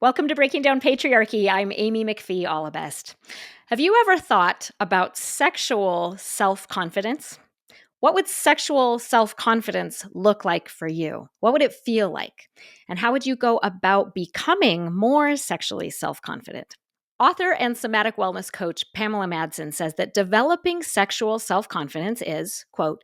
Welcome to Breaking Down Patriarchy. I'm Amy McPhie Allebest. Have you ever thought about sexual self-confidence? What would sexual self-confidence look like for you? What would it feel like? And how would you go about becoming more sexually self-confident? Author and somatic wellness coach Pamela Madsen says that developing sexual self-confidence is, quote,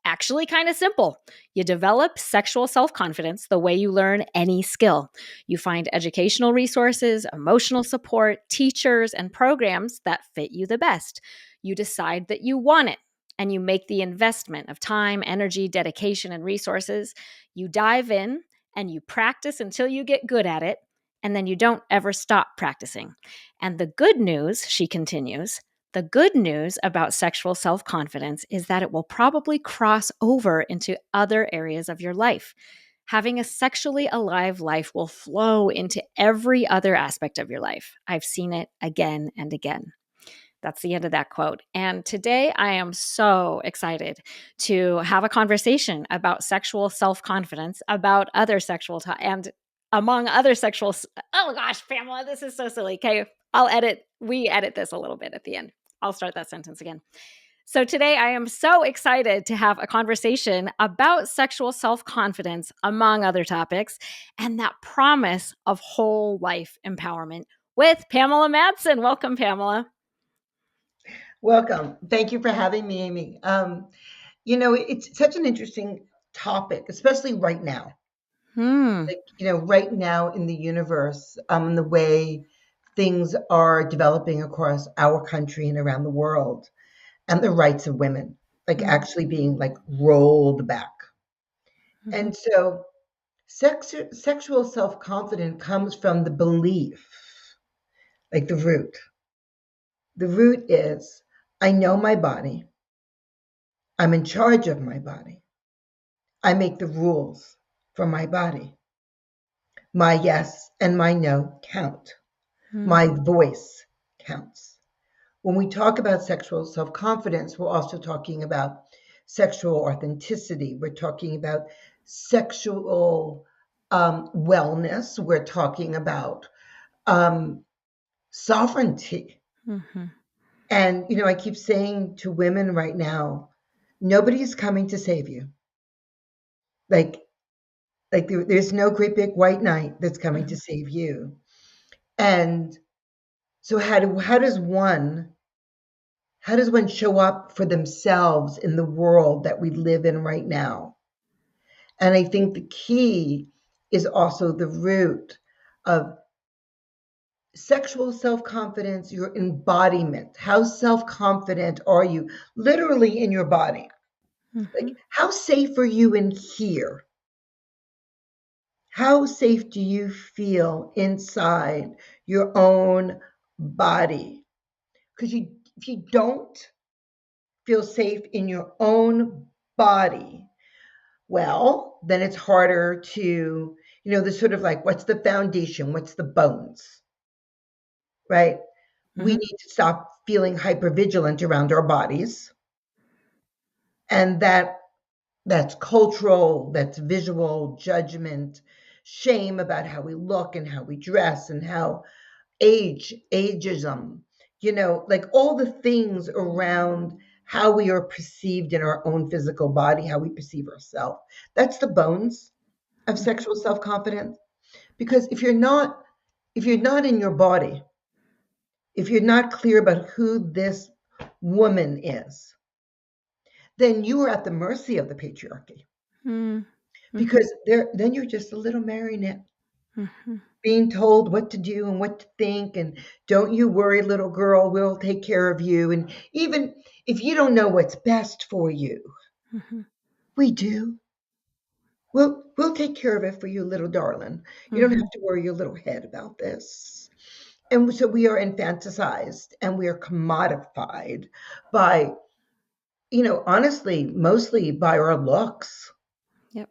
actually kind of simple. You develop sexual self-confidence the way you learn any skill. You find educational resources, emotional support, teachers, and programs that fit you the best. You decide that you want it, and you make the investment of time, energy, dedication, and resources. You dive in and you practice until you get good at it, and then you don't ever stop practicing. And the good news, she continues, the good news about sexual self-confidence is that it will probably cross over into other areas of your life. Having a sexually alive life will flow into every other aspect of your life. I've seen it again and again. That's the end of that quote. And today I am so excited to have a conversation about sexual self-confidence, about other sexual and among other sexual. Oh gosh, Pamela, this is so silly. Okay, we edit this a little bit at the end. I'll start that sentence again. So today I am so excited to have a conversation about sexual self-confidence, among other topics, and that promise of whole life empowerment with Pamela Madsen. Welcome, Pamela. Welcome. Thank you for having me, Amy. It's such an interesting topic, especially right now. Hmm. Right now in the universe, the way things are developing across our country and around the world, and the rights of women, actually being rolled back. Mm-hmm. And so, sexual self-confidence comes from the belief, the root. The root is, I know my body. I'm in charge of my body. I make the rules for my body. My yes and my no count. Hmm. My voice counts. When we talk about sexual self confidence, we're also talking about sexual authenticity. We're talking about sexual wellness. We're talking about sovereignty. Mm-hmm. And, I keep saying to women right now, nobody's coming to save you. Like, there's no great big white knight that's coming to save you. And so how does one show up for themselves in the world that we live in right now? And I think the key is also the root of sexual self-confidence, your embodiment. How self-confident are you literally in your body? Mm-hmm. How safe are you in here? How safe do you feel inside your own body? Because if you don't feel safe in your own body, well, then it's harder to, the sort of what's the foundation? What's the bones? Right? We Mm-hmm. need to stop feeling hypervigilant around our bodies. And that's cultural, that's visual, judgment, shame about how we look and how we dress and how ageism, all the things around how we are perceived in our own physical body, how we perceive ourselves. That's the bones of sexual self-confidence. Because if you're not in your body, if you're not clear about who this woman is, then you are at the mercy of the patriarchy. Mm-hmm. Because then you're just a little marionette Mm-hmm. being told what to do and what to think, and don't you worry, little girl, we'll take care of you. And even if you don't know what's best for you, Mm-hmm. we do. We'll take care of it for you, little darling. You don't Mm-hmm. have to worry your little head about this. And so we are infanticized and we are commodified by, honestly, mostly by our looks, Yep.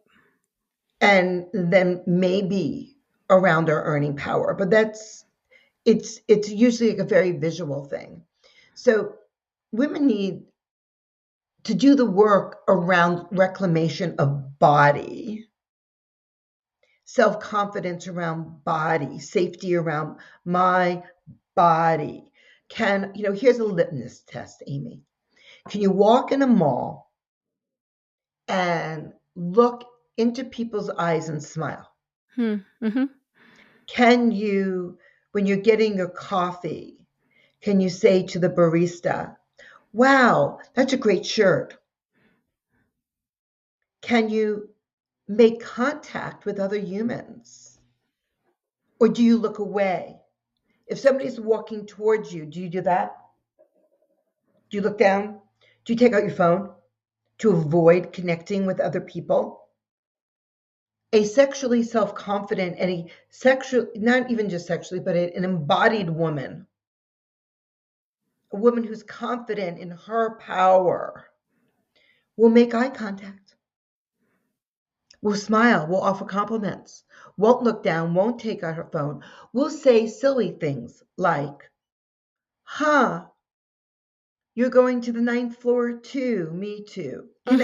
and then maybe around our earning power. But it's usually a very visual thing. So women need to do the work around reclamation of body self-confidence around body, safety around my body. Here's a litmus test, Amy. Can you walk in a mall and look into people's eyes and smile? Mm-hmm. Can you, when you're getting your coffee, can you say to the barista, wow, that's a great shirt? Can you make contact with other humans? Or do you look away? If somebody's walking towards you, do you do that? Do you look down? Do you take out your phone to avoid connecting with other people? A sexually self-confident and a sexual, not even just sexually, but an embodied woman, a woman who's confident in her power, will make eye contact, will smile, will offer compliments, won't look down, won't take out her phone, will say silly things like, huh, you're going to the ninth floor too, me too. Like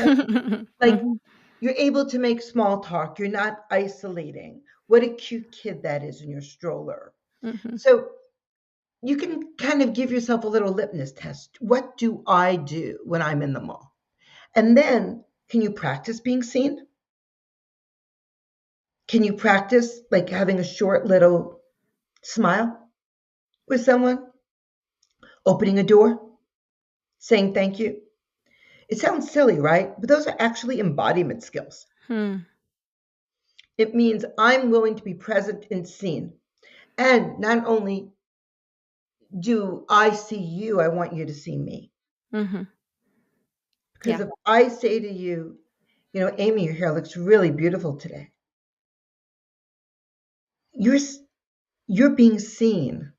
Mm-hmm. you're able to make small talk. You're not isolating. What a cute kid that is in your stroller. Mm-hmm. So you can kind of give yourself a little litmus test. What do I do when I'm in the mall? And then can you practice being seen? Can you practice like having a short little smile with someone, opening a door, saying thank you? It sounds silly, right? But those are actually embodiment skills. Hmm. It means I'm willing to be present and seen. And not only do I see you, I want you to see me. Mm-hmm. Because Yeah. if I say to you, Amy, your hair looks really beautiful today, you're you're being seen,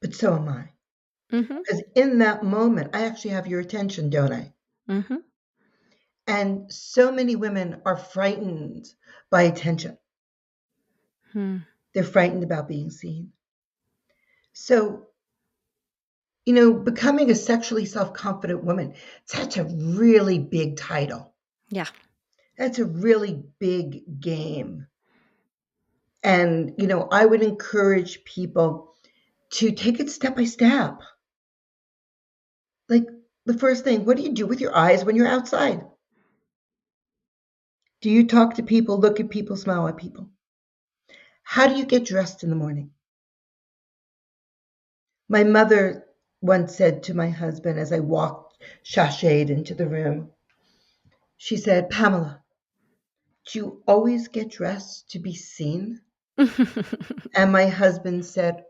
but so am I. Mm-hmm. Because in that moment, I actually have your attention, don't I? Mm-hmm. And so many women are frightened by attention. Hmm. They're frightened about being seen. So, becoming a sexually self-confident woman, that's a really big title. Yeah. That's a really big game. And, I would encourage people to take it step by step. Like the first thing, what do you do with your eyes when you're outside? Do you talk to people, look at people, smile at people? How do you get dressed in the morning? My mother once said to my husband as I walked sashayed into the room, she said, Pamela, do you always get dressed to be seen? And my husband said,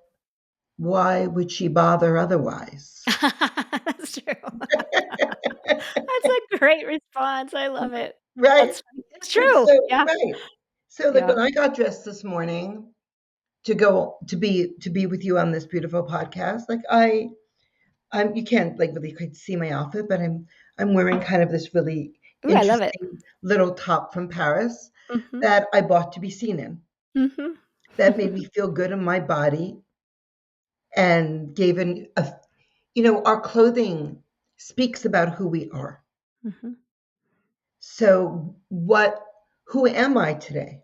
why would she bother otherwise? That's true. That's a great response. I love it. Right? That's it's And true. so, Yeah. right. So like Yeah. when I got dressed this morning to go to be with you on this beautiful podcast, like I'm you can't like really quite see my outfit, but I'm wearing kind of this really Ooh, I love it. interesting little top from Paris Mhm. that I bought to be seen in. Mhm. That made me feel good in my body and gave an a our clothing speaks about who we are. Mhm. So who am I today?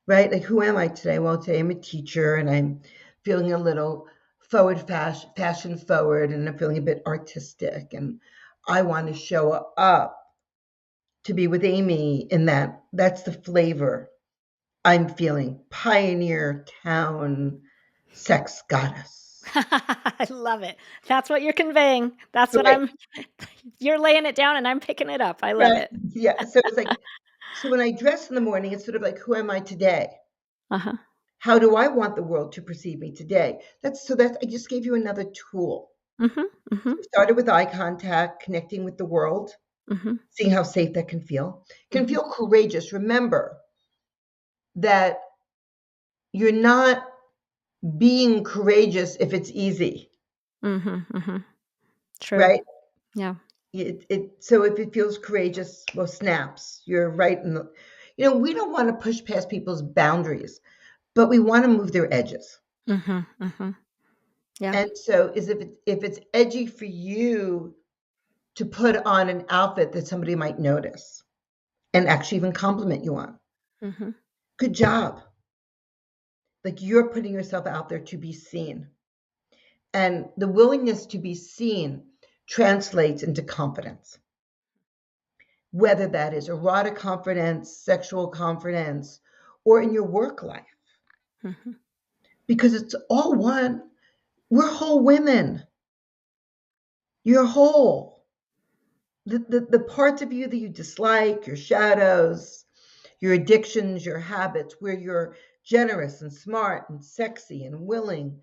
Right? Like, who am I today? Well, today I'm a teacher and I'm feeling a little fashion forward, and I'm feeling a bit artistic. And I want to show up to be with Amy in that. That's the flavor I'm feeling. Pioneer town sex goddess. I love it. That's what you're conveying. That's what Right. I'm you're laying it down and I'm picking it up. I love Right. it. Yeah. So it's like, so when I dress in the morning, it's sort of like, who am I today? Uh-huh. How do I want the world to perceive me today? That's I just gave you another tool. Mhm. So Mhm. we started with eye contact, connecting with the world, Mhm. seeing how safe that can feel. Can Mhm. feel courageous. Remember that you're not being courageous if it's easy, Mhm. Mhm. True. right? Yeah. So if it feels courageous, well, snaps. You're right in the. We don't want to push past people's boundaries, but we want to move their edges. Mhm. Mhm. Yeah. And so, if it's edgy for you to put on an outfit that somebody might notice and actually even compliment you on. Mhm. Good job. Like you're putting yourself out there to be seen. And the willingness to be seen translates into confidence, whether that is erotic confidence, sexual confidence, or in your work life, Mm-hmm. because it's all one. We're whole women. You're whole. The parts of you that you dislike, your shadows, your addictions, your habits, where you're generous and smart and sexy and willing,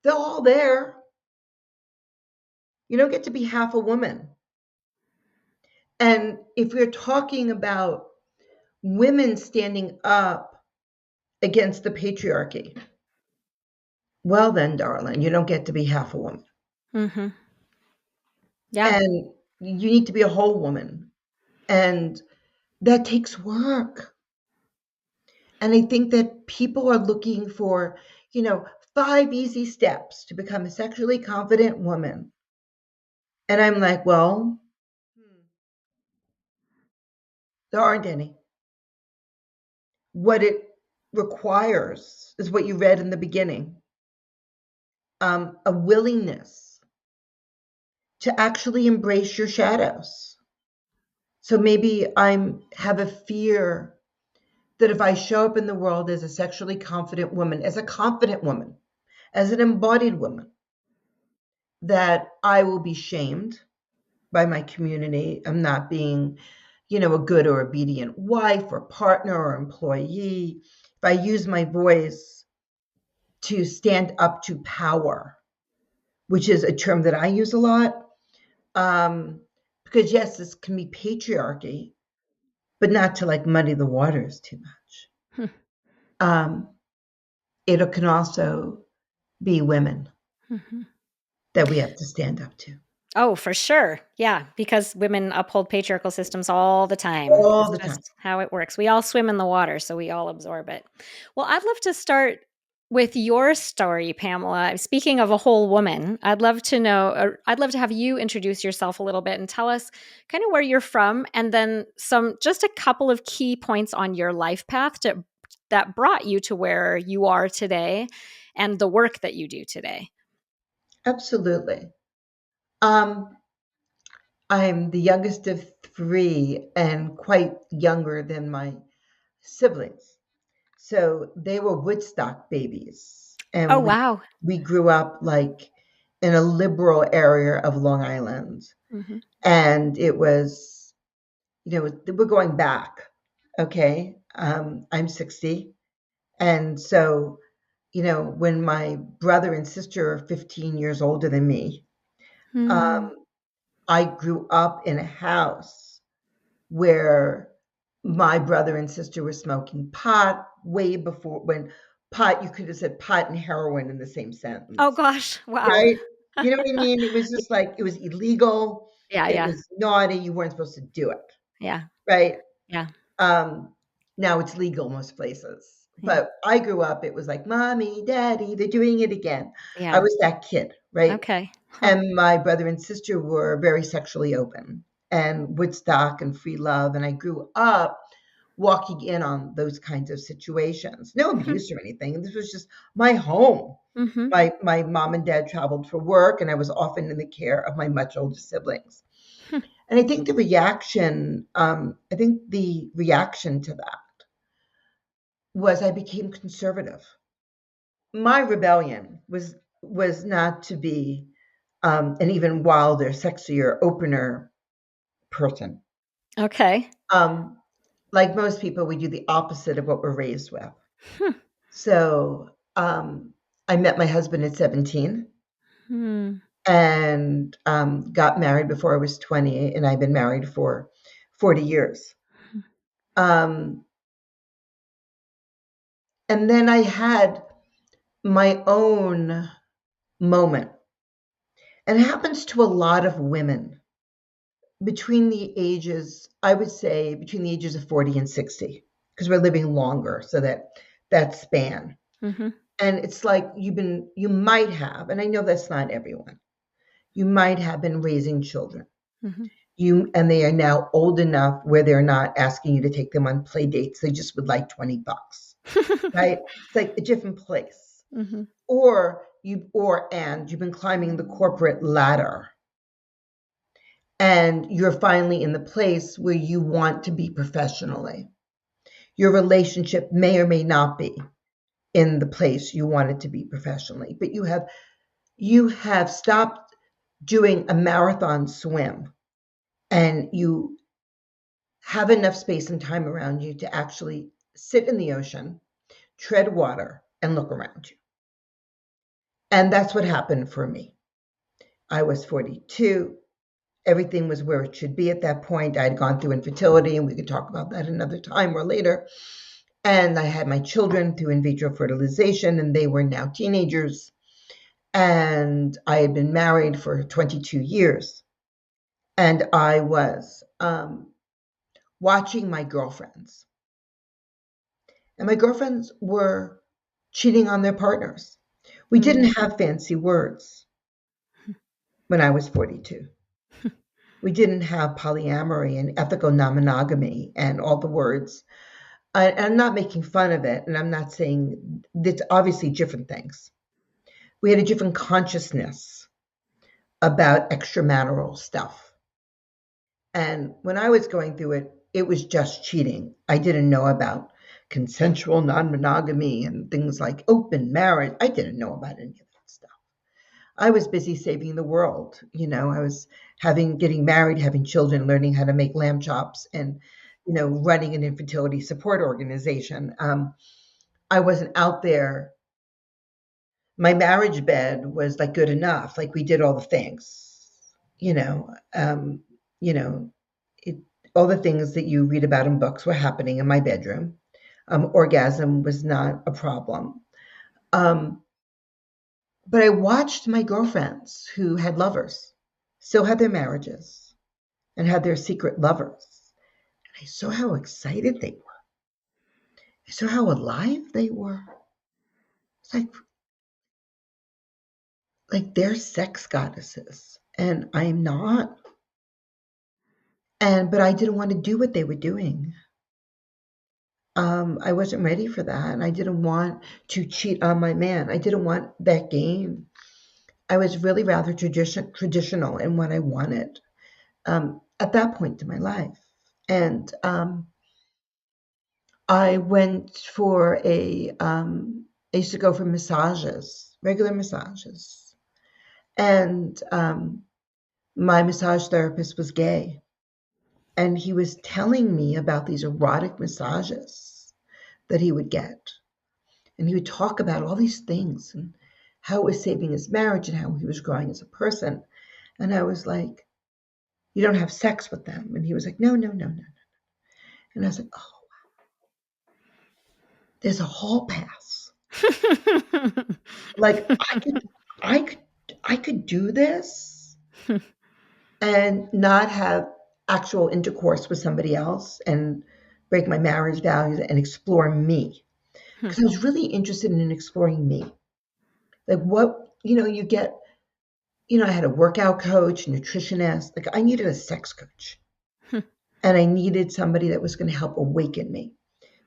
they're all there. You don't get to be half a woman. And if we're talking about women standing up against the patriarchy, well, then, darling, you don't get to be half a woman. Mm-hmm. Yeah. And you need to be a whole woman. And that takes work. And I think that people are looking for, 5 easy steps to become a sexually confident woman. And I'm like, well, there aren't any. What it requires is what you read in the beginning, a willingness to actually embrace your shadows. So maybe I have a fear that if I show up in the world as a sexually confident woman, as a confident woman, as an embodied woman, that I will be shamed by my community. I'm not being, a good or obedient wife or partner or employee. If I use my voice to stand up to power, which is a term that I use a lot, because yes, this can be patriarchy, but not to like muddy the waters too much. Hmm. Um, it can also be women Mm-hmm. that we have to stand up to Oh, for sure. Yeah, because women uphold patriarchal systems all the time. all It's the time. just how it works. We all swim in the water, so we all absorb it. Well, I'd love to start with your story, Pamela. Speaking of a whole woman, I'd love to know, or I'd love to have you introduce yourself a little bit and tell us kind of where you're from and then just a couple of key points on your life path that brought you to where you are today and the work that you do today. Absolutely. Um, I'm the youngest of 3 and quite younger than my siblings. So they were Woodstock babies. Oh, And wow. we grew up like in a liberal area of Long Island. Hmm. And it was, we're going back. Okay. I'm 60. And so, when my brother and sister are 15 years older than me, Hmm. I grew up in a house where my brother and sister were smoking pot way before when pot, you could have said pot and heroin in the same Oh sentence, gosh, wow. right? You know what I mean? It was just like, it was illegal. Yeah, It yeah, was naughty. You weren't supposed to do it, yeah, right? yeah, Um, Now it's legal most places. yeah. But I grew up, it was like, mommy, daddy, they're doing it again. I Yeah. was that kid, right? Okay. Huh. And my brother and sister were very sexually open and Woodstock and free love. And I grew up walking in on those kinds of situations. No abuse or anything. This was just my home. Mhm. My mom and dad traveled for work, and I was often in the care of my much older siblings. Hmm. And I think the reaction to that was I became conservative. My rebellion was not to be an even wilder, sexier, opener person. Okay. Um, like most people, we do the opposite of what we're raised with. Hmm. So I met my husband at 17 Hmm. and got married before I was 20, and I've been married for 40 years. Um, and then I had my own moment, and it happens to a lot of women between the ages, I would say between the ages of 40 and 60, because we're living longer, so that span. Mhm. And it's like you might have, and I know that's not everyone, you might have been raising children. Mhm. And they are now old enough where they're not asking you to take them on play dates. They just would like $20. right? It's like a different place. Mhm. And you've been climbing the corporate ladder and you're finally in the place where you want to be professionally. Your relationship may or may not be in the place you want it to be professionally, but you have stopped doing a marathon swim and you have enough space and time around you to actually sit in the ocean, tread water, and look around you. And that's what happened for me. I was 42. Everything was where it should be at that point. I'd gone through infertility, and we could talk about that another time or later. And I had my children through in vitro fertilization, and they were now teenagers. And I had been married for 22 years. And I was watching my girlfriends. And my girlfriends were cheating on their partners. We Mm. didn't have fancy words when I was 42. We didn't have polyamory and ethical non-monogamy and all the words. I'm not making fun of it, and I'm not saying it's obviously different things. We had a different consciousness about extramarital stuff. And when I was going through it, it was just cheating. I didn't know about consensual non-monogamy and things like open marriage. I didn't know about any of that stuff. I was busy saving the world. I was getting married, having children, learning how to make lamb chops, and running an infertility support organization. I wasn't out there. My marriage bed was like good enough. Like we did all the things, you know, um, you know, it, all the things that you read about in books were happening in my bedroom. Orgasm was not a problem. Um, but I watched my girlfriends who had lovers, still had their marriages, and had their secret lovers. And I saw how excited they were. I saw how alive they were. It's like they're sex goddesses, and I'm not. But I didn't want to do what they were doing. I wasn't ready for that, and I didn't want to cheat on my man. I didn't want that game. I was really rather traditional in what I wanted at that point in my life. And I went for I used to go for massages, regular massages. And my massage therapist was gay. And he was telling me about these erotic massages that he would get. And he would talk about all these things and how it was saving his marriage and how he was growing as a person. And I was like, you don't have sex with them. And he was like, no, no, no, no. And I was like, oh, there's a hall pass. Like I could, I could do this and not have actual intercourse with somebody else and break my marriage values and explore me. Because I was really interested in exploring me. Like what, you get, I had a workout coach, nutritionist. Like I needed a sex coach. And I needed somebody that was going to help awaken me.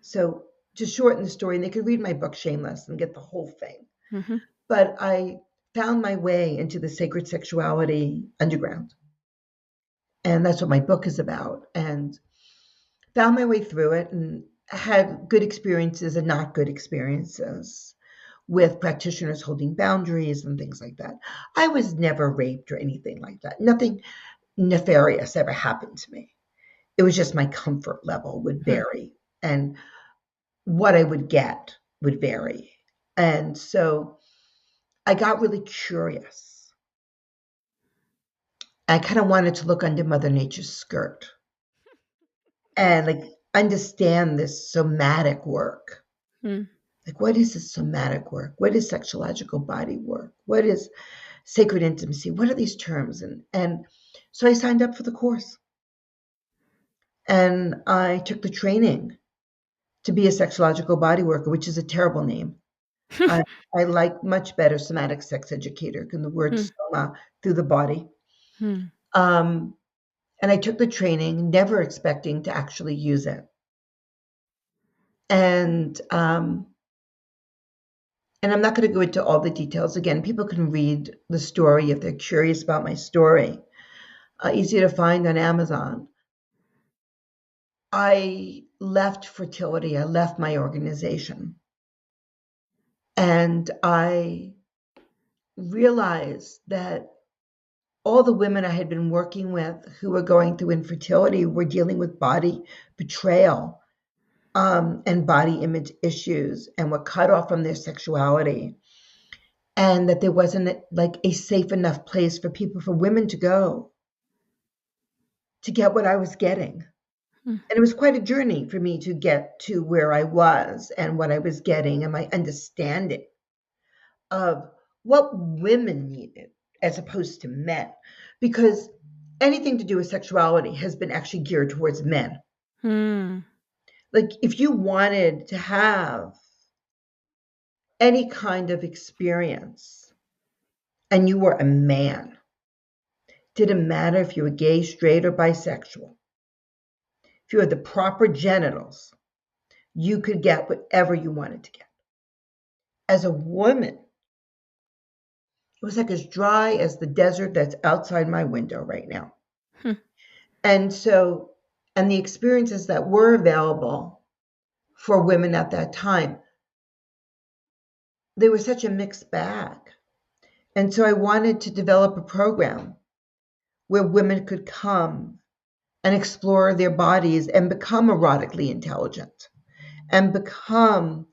So to shorten the story, and they could read my book Shameless and get the whole thing. Mhm. But I found my way into the sacred sexuality underground. And that's what my book is about. And found my way through it and had good experiences and not good experiences with practitioners holding boundaries and things like that. I was never raped or anything like that. Nothing nefarious ever happened to me. It was just my comfort level would vary and what I would get would vary. And so I got really curious. I kind of wanted to look under Mother Nature's skirt and like understand this somatic work. Mm. Like, what is this somatic work? What is sexological body work? What is sacred intimacy? What are these terms? And so I signed up for the course and I took the training to be a sexological body worker, which is a terrible name. I, I like much better somatic sex educator than the word Mm. soma through the body. Mm. Um, and I took the training, never expecting to actually use it. And I'm not going to go into all the details. Again, people can read the story if they're curious about my story. Easy to find on Amazon. I left fertility. I left my organization. And I realized that all the women I had been working with who were going through infertility were dealing with body betrayal, and body image issues, and were cut off from their sexuality, and that there wasn't like a safe enough place for women to go to get what I was getting. Hmm. And it was quite a journey for me to get to where I was and what I was getting and my understanding of what women needed as opposed to men. Because anything to do with sexuality has been actually geared towards men. Hmm. Like if you wanted to have any kind of experience and you were a man, didn't matter if you were gay, straight, or bisexual, if you had the proper genitals, you could get whatever you wanted to get. As a woman, it was like as dry as the desert that's outside my window right now. Hmm. And so, and the experiences that were available for women at that time, they were such a mixed bag. And so I wanted to develop a program where women could come and explore their bodies and become erotically intelligent and become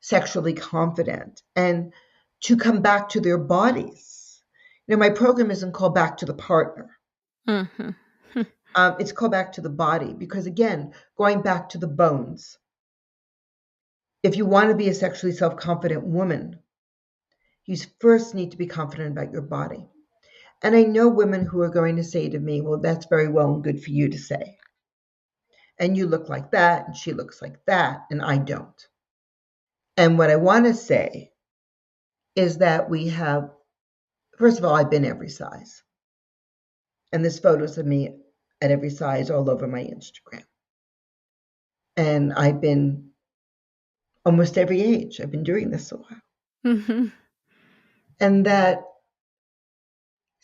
sexually confident and to come back to their bodies. My program isn't called Back to the Partner. Mm-hmm. It's called Back to the Body because, again, going back to the bones. If you want to be a sexually self-confident woman, you first need to be confident about your body. And I know women who are going to say to me, well, that's very well and good for you to say. And you look like that, and she looks like that, and I don't. And what I want to say is that we have, first of all, I've been every size. And there's photos of me at every size all over my Instagram. And I've been almost every age. I've been doing this a while. Mm-hmm. And that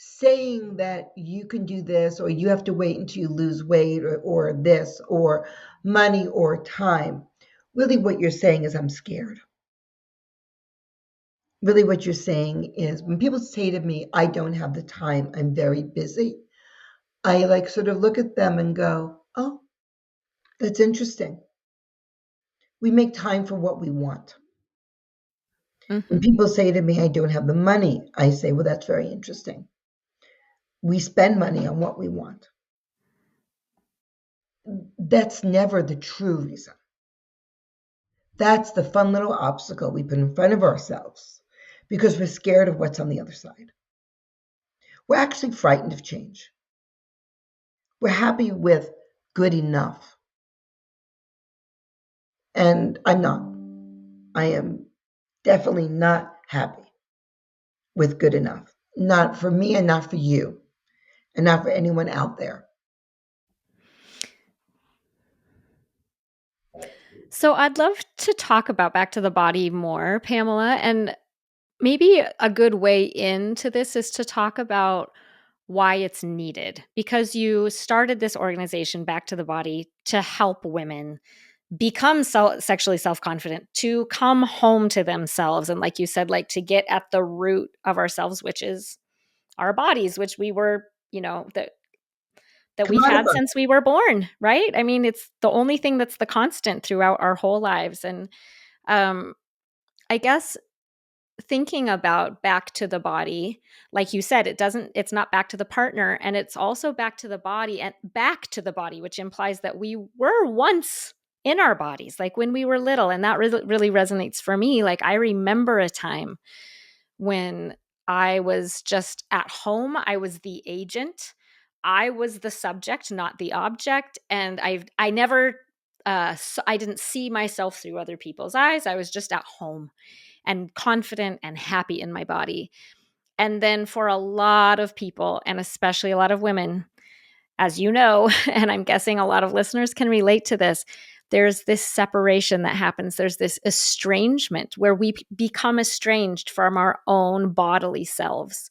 saying that you can do this or you have to wait until you lose weight or this or money or time, really what you're saying is I'm scared. Really what you're saying is when people say to me, I don't have the time, I'm very busy, I like sort of look at them and go, oh, that's interesting. We make time for what we want. When Mm-hmm. people say to me, I don't have the money, I say, well, that's very interesting. We spend money on what we want. That's never the true reason. That's the fun little obstacle we put in front of ourselves because we're scared of what's on the other side. We're actually frightened of change. We're happy with good enough. And I'm not. I am definitely not happy with good enough. Not for me and not for you and not for anyone out there. So I'd love to talk about back to the body more, Pamela. And maybe a good way into this is to talk about why it's needed because you started this organization, Back to the Body, to help women become sexually self-confident, to come home to themselves. And like you said, like to get at the root of ourselves, which is our bodies, which we were, that we've had Commodified. since we were born, right? I mean, it's the only thing that's the constant throughout our whole lives. And um, I guess thinking about back to the body, like you said, it's not back to the partner, and it's also back to the body and back to the body, which implies that we were once in our bodies, like when we were little. And that really, really resonates for me. Like I remember a time when I was just at home, I was the agent. I was the subject, not the object. And I never, I didn't see myself through other people's eyes. I was just at home and confident and happy in my body. And then for a lot of people, and especially a lot of women, as you know, and I'm guessing a lot of listeners can relate to this, there's this separation that happens. There's this estrangement where we become estranged from our own bodily selves.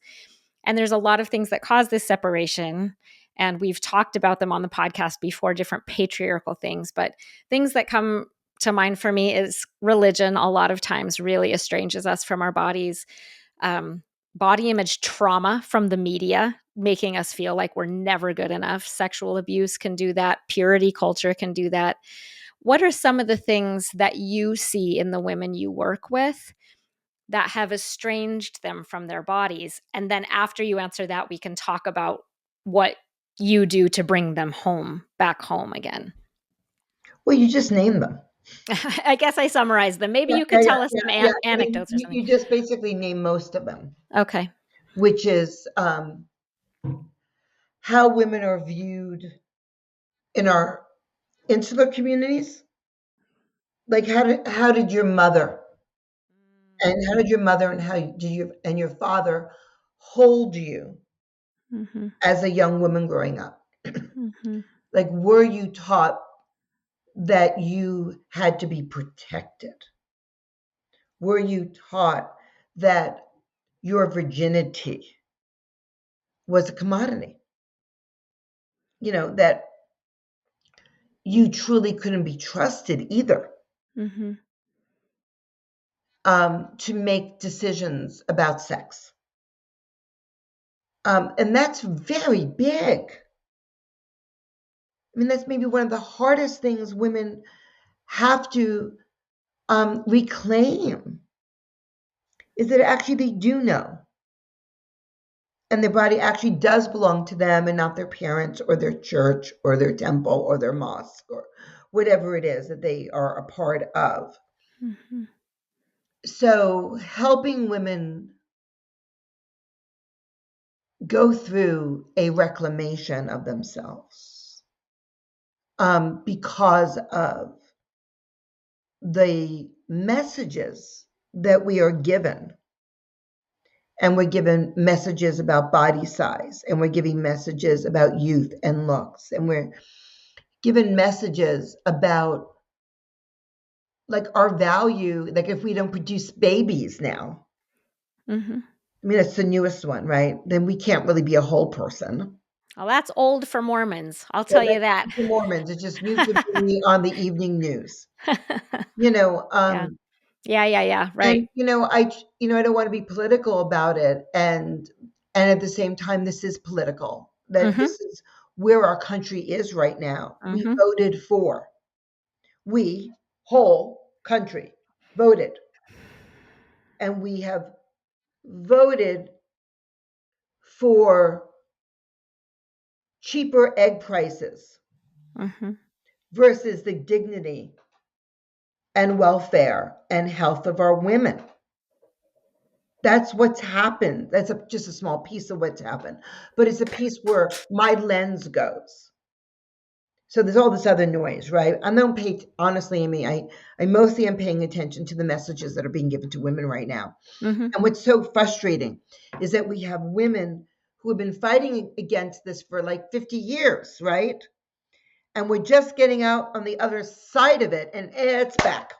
And there's a lot of things that cause this separation. And we've talked about them on the podcast before, different patriarchal things. But things that come to mind for me is religion, a lot of times really estranges us from our bodies. Body image trauma from the media, making us feel like we're never good enough. Sexual abuse can do that. Purity culture can do that. What are some of the things that you see in the women you work with that have estranged them from their bodies? And then after you answer that, we can talk about what you do to bring them home, back home again. Well, you just name them. I guess I summarized them. Maybe you could tell us some anecdotes or something. You just basically name most of them. Okay. Which is how women are viewed in our insular communities. Like how did your mother and how did you and your father hold you as a young woman growing up? Like, were you taught that you had to be protected? Were you taught that your virginity was a commodity? You know, that you truly couldn't be trusted either to make decisions about sex. And that's very big. I mean, that's maybe one of the hardest things women have to reclaim, is that actually they do know. And their body actually does belong to them and not their parents or their church or their temple or their mosque or whatever it is that they are a part of. So helping women go through a reclamation of themselves because of the messages that we are given. And we're given messages about body size, and we're giving messages about youth and looks, and we're given messages about like our value, like if we don't produce babies now. I mean, it's the newest one, right? Then we can't really be a whole person. Well, that's old for Mormons. I'll tell you that. For Mormons, it just used to be on the evening news. You know, yeah, right. and I don't want to be political about it, and at the same time, this is political. That this is where our country is right now. We voted for. We, whole country, voted, and we have voted for cheaper egg prices versus the dignity and welfare and health of our women. That's what's happened. That's just a small piece of what's happened, but it's a piece where my lens goes. So there's all this other noise, right? I don't pay, honestly, Amy, I mostly am paying attention to the messages that are being given to women right now. And what's so frustrating is that we have women who have been fighting against this for like 50 years, right? And we're just getting out on the other side of it, and it's back.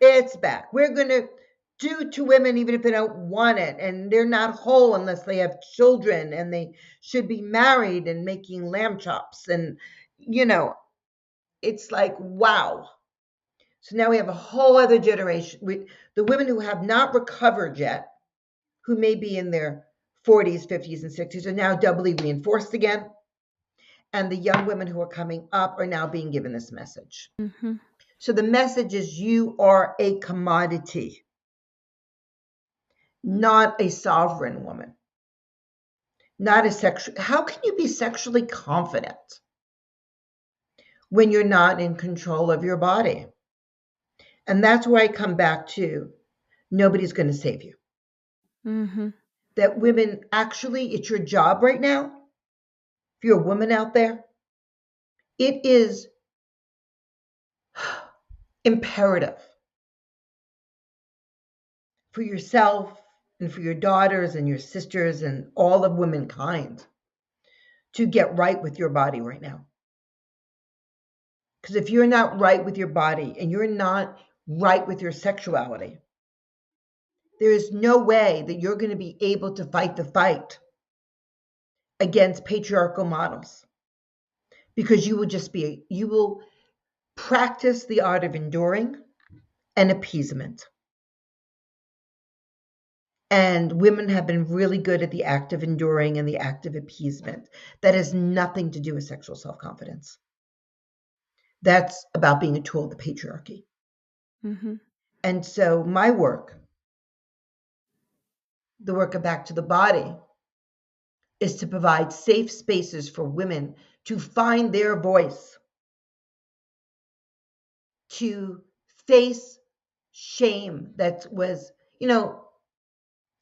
It's back. We're going to do to women even if they don't want it, and they're not whole unless they have children, and they should be married and making lamb chops, and it's like, wow. So now we have a whole other generation. The women who have not recovered yet, who may be in their 40s, 50s, and 60s, are now doubly reinforced again. And the young women who are coming up are now being given this message. So the message is, you are a commodity, not a sovereign woman, not a sexual. How can you be sexually confident when you're not in control of your body? And that's where I come back to, nobody's going to save you. That women, actually, it's your job right now. If you're a woman out there, it is imperative for yourself and for your daughters and your sisters and all of womankind to get right with your body right now. Because if you're not right with your body and you're not right with your sexuality, there is no way that you're going to be able to fight the fight against patriarchal models, because you will practice the art of enduring and appeasement. And women have been really good at the act of enduring and the act of appeasement. That has nothing to do with sexual self-confidence. That's about being a tool of the patriarchy. Mm-hmm. And so my work, the work of Back to the Body, is to provide safe spaces for women to find their voice, to face shame that was,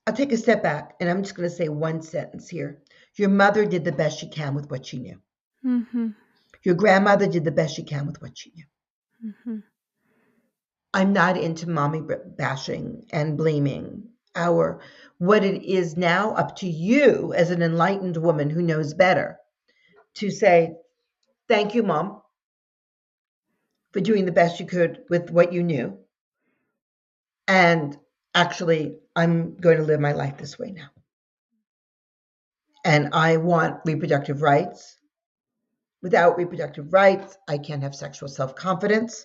I'll take a step back and I'm just going to say one sentence here. Your mother did the best she can with what she knew. Mm-hmm. Your grandmother did the best she can with what she knew. Mm-hmm. I'm not into mommy bashing and blaming what it is now up to you as an enlightened woman who knows better to say, thank you, Mom, for doing the best you could with what you knew. And actually, I'm going to live my life this way now. And I want reproductive rights. Without reproductive rights, I can't have sexual self-confidence.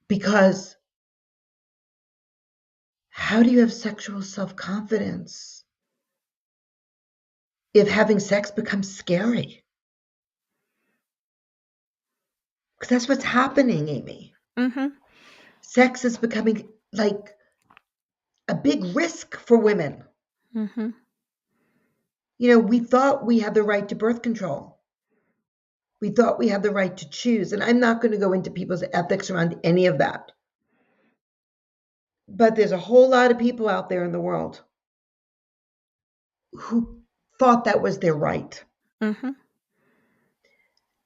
Because how do you have sexual self-confidence if having sex becomes scary? Because that's what's happening, Amy. Mm-hmm. Sex is becoming like a big risk for women. Mm-hmm. We thought we had the right to birth control. We thought we had the right to choose. And I'm not going to go into people's ethics around any of that. But there's a whole lot of people out there in the world who thought that was their right. Mm-hmm.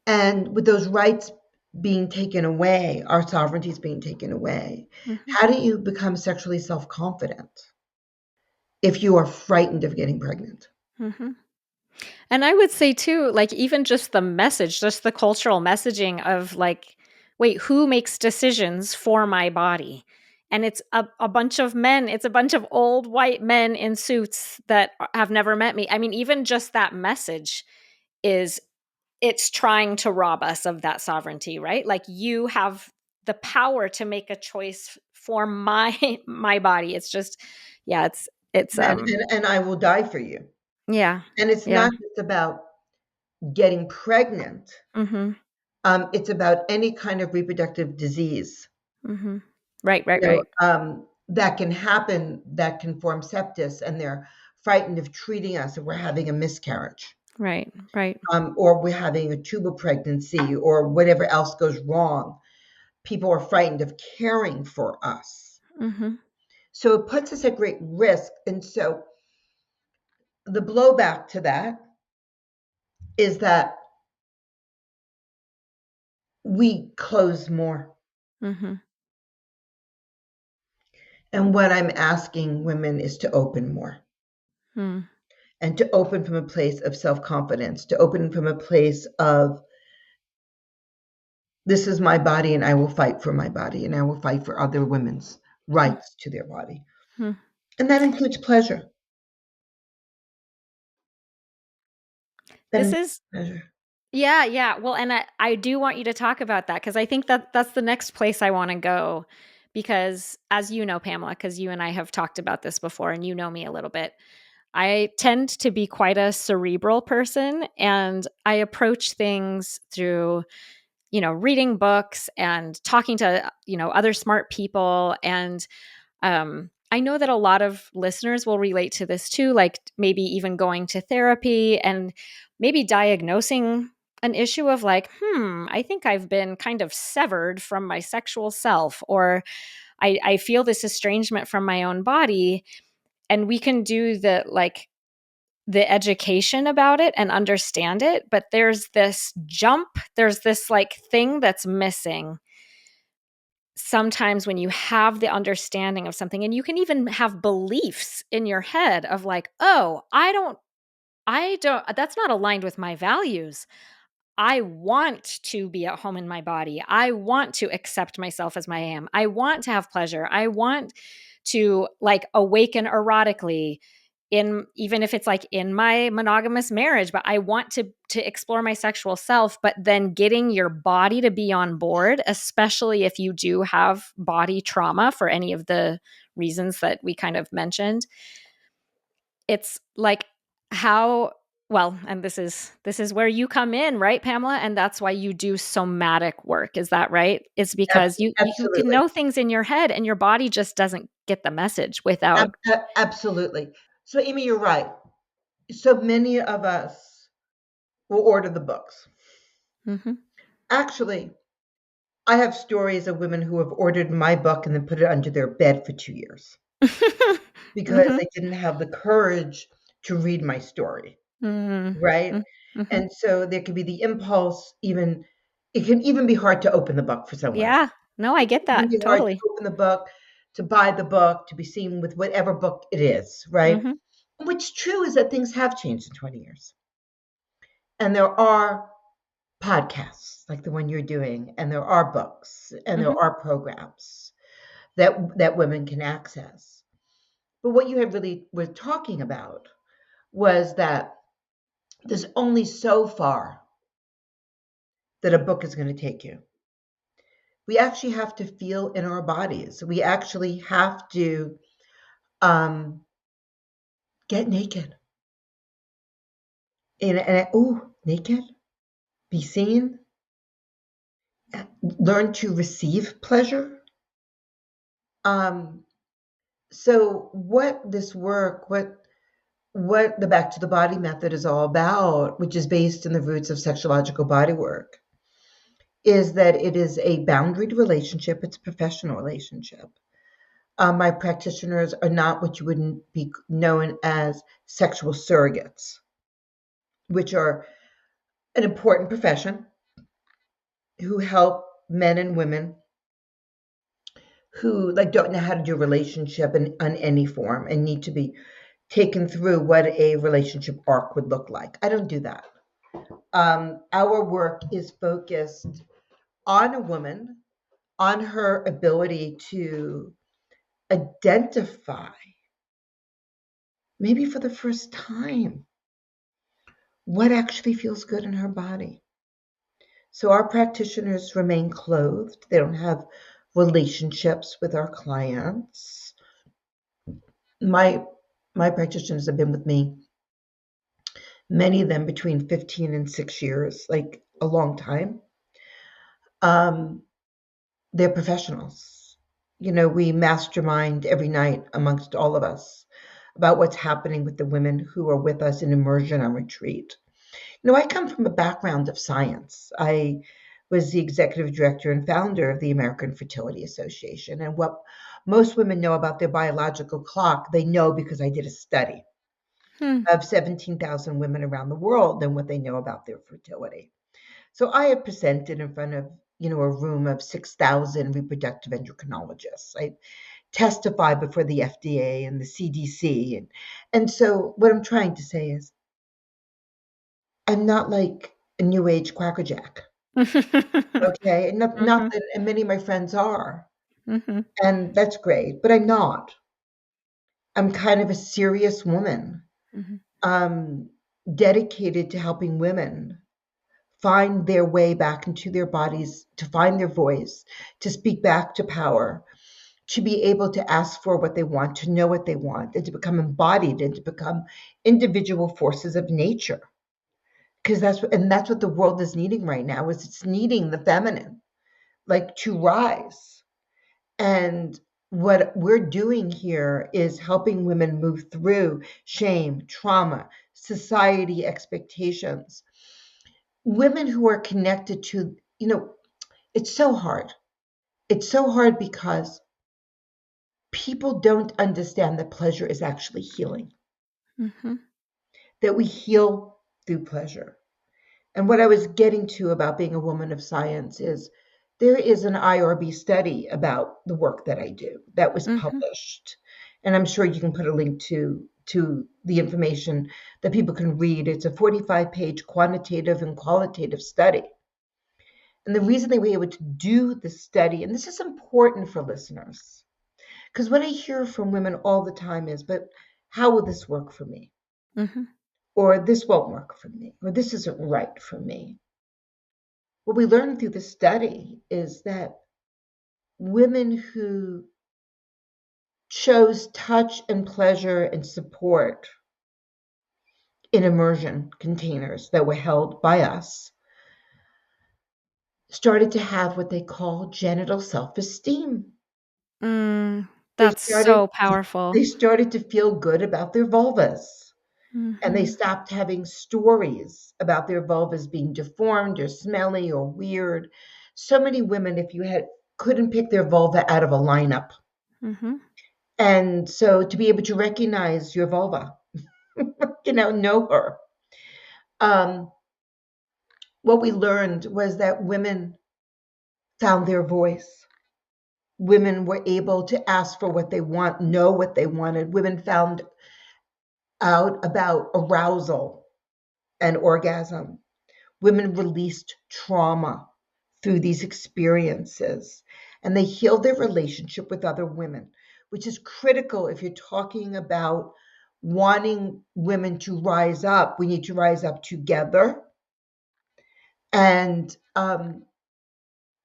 And with those rights being taken away, our sovereignty is being taken away. Mm-hmm. How do you become sexually self-confident if you are frightened of getting pregnant? Mm-hmm. And I would say too, like even just the message, just the cultural messaging of like, wait, who makes decisions for my body? And it's a bunch of men. It's a bunch of old white men in suits that have never met me. I mean, even just that message it's trying to rob us of that sovereignty, right? Like you have the power to make a choice for my my body. It's just, yeah, it's And I will die for you. yeah, And it's yeah. not just about getting pregnant. Mm-hmm. It's about any kind of reproductive disease, Mm-hmm. Right, right, right. that can happen, that can form sepsis, and they're frightened of treating us if we're having a miscarriage, Right, right. or we're having a tubal pregnancy, or whatever else goes wrong. People are frightened of caring for us. Mm-hmm. So it puts us at great risk. And so the blowback to that is that we close more. Mm-hmm. And what I'm asking women is to open more, Mm. and to open from a place of self-confidence, to open from a place of, this is my body and I will fight for my body and I will fight for other women's rights to their body. Mm-hmm. And that includes pleasure. That This includes is pleasure. yeah, yeah. Well, and I do want you to talk about that because I think that that's the next place I want to go because as you know, Pamela, because you and I have talked about this before and you know me a little bit, I tend to be quite a cerebral person and I approach things through, reading books and talking to, other smart people. And I know that a lot of listeners will relate to this too, like maybe even going to therapy and maybe diagnosing an issue of like, I think I've been kind of severed from my sexual self, or I feel this estrangement from my own body. And we can do the education about it and understand it, but there's this like thing that's missing sometimes when you have the understanding of something, and you can even have beliefs in your head of like, oh, I don't that's not aligned with my values. I want to be at home in my body. I want to accept myself as I am. I want to have pleasure. I want to like awaken erotically in, even if it's like in my monogamous marriage, but I want to explore my sexual self. But then getting your body to be on board, especially if you do have body trauma for any of the reasons that we kind of mentioned, it's like how well, and this is where you come in, right, Pamela? And that's why you do somatic work. Is that right? It's because you can Absolutely. know things in your head and your body just doesn't get the message without. Absolutely. So, Amy, you're right. So many of us will order the books. Mhm. Actually, I have stories of women who have ordered my book and then put it under their bed for 2 years because Mhm. they didn't have the courage to read my story, Mhm. right? Mhm. And so there could be the impulse, even it can even be hard to open the book for some women. Yeah. No, I It get can even that. be hard to Totally. open the book, to buy the book, to be seen with whatever book it is, right? Mhm. What's true is that things have changed in 20 years. And there are podcasts like the one you're doing, and there are books, and there Mhm. are programs that women can access. But what you had really were talking about was that there's only so far that a book is going to take you. We actually have to feel in our bodies. We actually have to um, get naked. Oh, naked, be seen, learn to receive pleasure. Um, so what this work, what the back to the body method is all about, which is based in the roots of sexological body work, is that it is a boundaried relationship. It's a professional relationship. My practitioners are not what you would be known as sexual surrogates, which are an important profession who help men and women who like don't know how to do a relationship in any form and need to be taken through what a relationship arc would look like. I don't do that. Our work is focused on a woman, on her ability to identify, maybe for the first time, what actually feels good in her body. So our practitioners remain clothed. They don't have relationships with our clients. My practitioners have been with me, many of them between 15 and 6 years, like a long time. Um, they're professionals. We mastermind every night amongst all of us about what's happening with the women who are with us in immersion on retreat. I come from a background of science. I was the executive director and founder of the American Fertility Association. And what most women know about their biological clock, they know because I did a study Hmm. of 17,000 women around the world and what they know about their fertility. So I have presented in front of, a room of 6,000 reproductive endocrinologists. I testified before the FDA and the CDC. And so what I'm trying to say is I'm not like a new age quackerjack. Okay. And not Mhm. that and many of my friends are. Mhm. And that's great, but I'm not. I'm kind of a serious woman, Mhm. um, dedicated to helping women find their way back into their bodies, to find their voice, to speak back to power, to be able to ask for what they want, to know what they want, and to become embodied and to become individual forces of nature. Because that's what the world is needing right now, is it's needing the feminine, like to rise. And what we're doing here is helping women move through shame, trauma, society expectations. Women who are connected to, it's so hard. It's so hard because people don't understand that pleasure is actually healing, Mhm. that we heal through pleasure. And what I was getting to about being a woman of science is there is an IRB study about the work that I do that was Mhm. published. And I'm sure you can put a link to the information that people can read. It's a 45-page quantitative and qualitative study. And the reason they were able to do the study, and this is important for listeners, because what I hear from women all the time is, but how will this work for me? Mm-hmm. Or this won't work for me, or this isn't right for me. What we learned through the study is that women who chose touch and pleasure and support in immersion containers that were held by us started to have what they call genital self-esteem. Mm, They that's started so powerful. they started to feel good about their vulvas. And they Mm-hmm. stopped having stories about their vulvas being deformed or smelly or weird. So many women, if you had couldn't pick their vulva out of a lineup. Mm-hmm. And so to be able to recognize your vulva, know her. Um, what we learned was that women found their voice. Women were able to ask for what they want, know what they wanted. Women found out about arousal and orgasm. Women released trauma through these experiences and they healed their relationship with other women, which is critical if you're talking about wanting women to rise up. We need to rise up together. And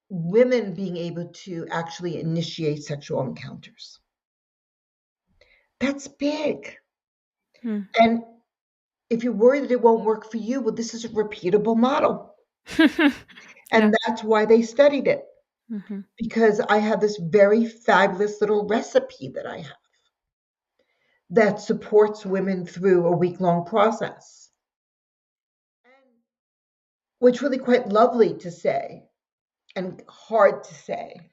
women being able to actually initiate sexual encounters. That's big. Mm. And if you're worried that it won't work for you, well, this is a repeatable model. Yeah. And that's why they studied it, Mm-hmm. because I have this very fabulous little recipe that I have that supports women through a week-long process. And what's really quite lovely to say and hard to say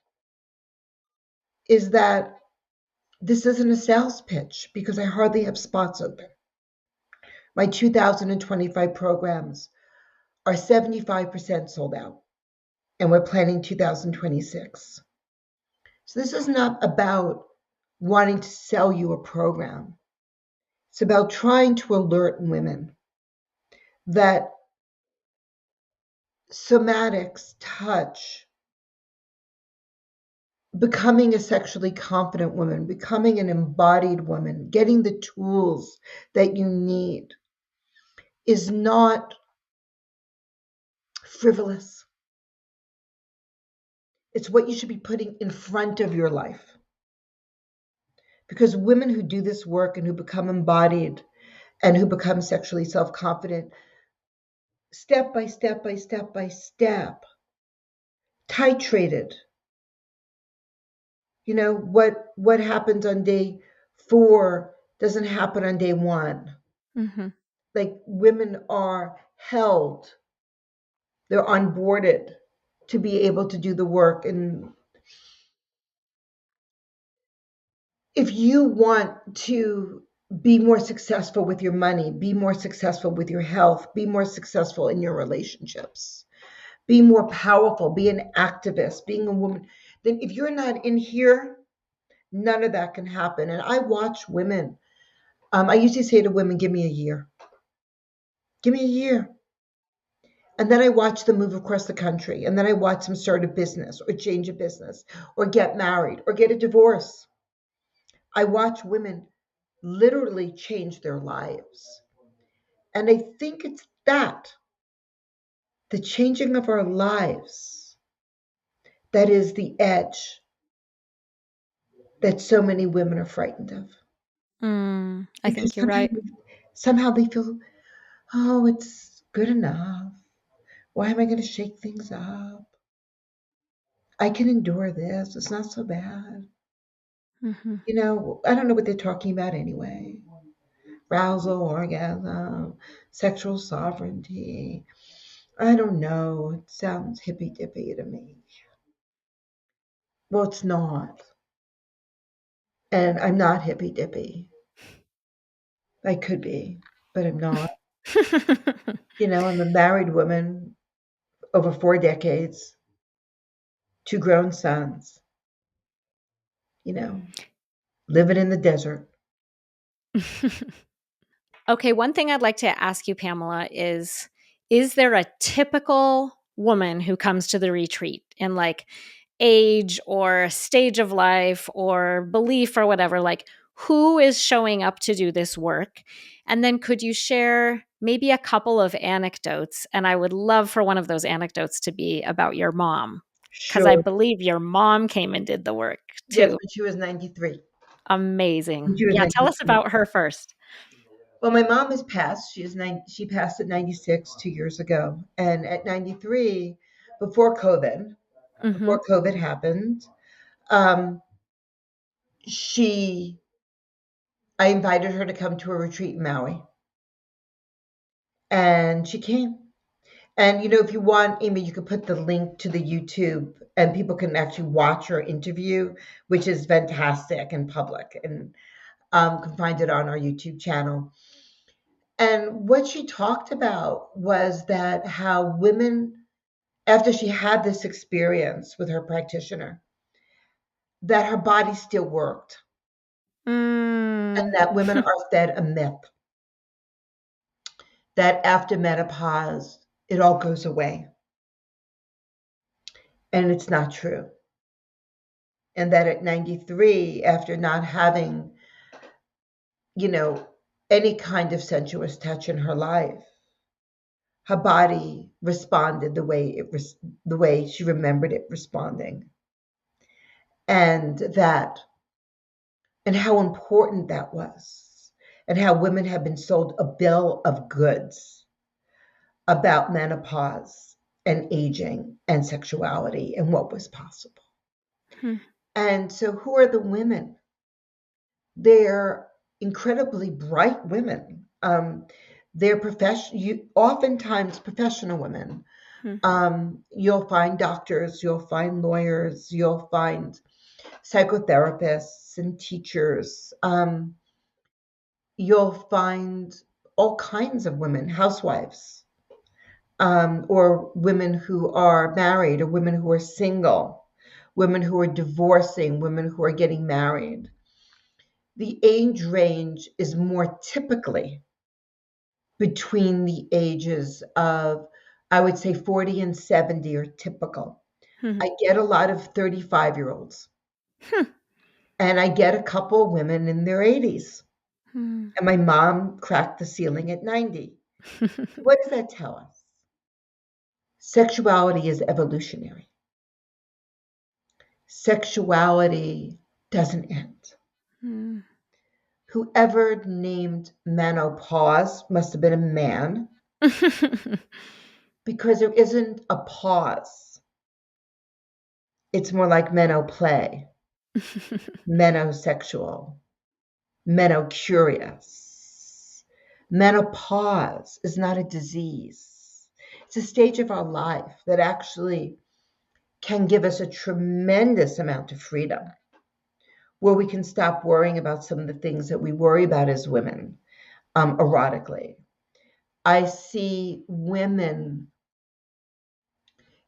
is that this isn't a sales pitch because I hardly have spots open. My 2025 programs are 75% sold out, and we're planning 2026. So this is not about wanting to sell you a program. It's about trying to alert women that somatics, touch, becoming a sexually confident woman, becoming an embodied woman, getting the tools that you need is not frivolous. It's what you should be putting in front of your life. Because women who do this work and who become embodied and who become sexually self confident, step by step by step by step, titrated. What happens on day 4 doesn't happen on day 1. Mm-hmm. Like women are held, they're onboarded to be able to do the work. And if you want to be more successful with your money, be more successful with your health, be more successful in your relationships, be more powerful, be an activist, being a woman, then if you're not in here, none of that can happen. And I watch women. I usually say to women, give me a year. Give me a year. And then I watch them move across the country. And then I watch them start a business or change a business or get married or get a divorce. I watch women literally change their lives. And I think it's that, the changing of our lives, that is the edge that so many women are frightened of. I Because think you're right. somehow they feel, oh, it's good enough. Why am I going to shake things up? I can endure this. It's not so bad. Mm-hmm. I don't know what they're talking about anyway. Arousal, orgasm, sexual sovereignty. I don't know. It sounds hippy dippy to me. Well, it's not. And I'm not hippy dippy. I could be, but I'm not. I'm a married woman over 4 decades, 2 grown sons, you know, living in the desert. Okay, one thing I'd like to ask you, Pamela, is there a typical woman who comes to the retreat in like age or stage of life or belief or whatever? Like, who is showing up to do this work? And then could you share maybe a couple of anecdotes? And I would love for one of those anecdotes to be about your mom, because I Sure. believe your mom came and did the work Yes, too. when she was 93. Amazing. When she was Yeah, tell us 93. about her first. Well, my mom has passed. She passed at 96 2 years ago. And at 93, before COVID, Hmm. before COVID happened, um, she I invited her to come to a retreat in Maui. And she came. And if you want, Amy, you could put the link to the YouTube and people can actually watch her interview, which is fantastic and public, and can find it on our YouTube channel. And what she talked about was that how women, after she had this experience with her practitioner, that her body still worked and Mm. that women are fed a myth that after menopause, it all goes away. And it's not true. And that at 93, after not having, you know, any kind of sensuous touch in her life, her body responded the way she remembered it responding. And that, and how important that was, and how women have been sold a bill of goods about menopause and aging and sexuality and what was possible. Hmm. And so, who are the women? They're incredibly bright women. They're oftentimes professional women. Hmm. You'll find doctors, you'll find lawyers, you'll find psychotherapists and teachers. You'll find all kinds of women, housewives, or women who are married, or women who are single, women who are divorcing, women who are getting married. The age range is more typically between the ages of, I would say, 40 and 70 are typical. Hmm. I get a lot of 35-year-olds, Hmm. and I get a couple women in their 80s. Hmm. And my mom cracked the ceiling at 90. What does that tell us? Sexuality is evolutionary. Sexuality doesn't end. Hmm. Whoever named menopause must have been a man, because there isn't a pause. It's more like menoplay, menosexual, menocurious. Menopause is not a disease. It's a stage of our life that actually can give us a tremendous amount of freedom, where we can stop worrying about some of the things that we worry about as women, erotically. I see women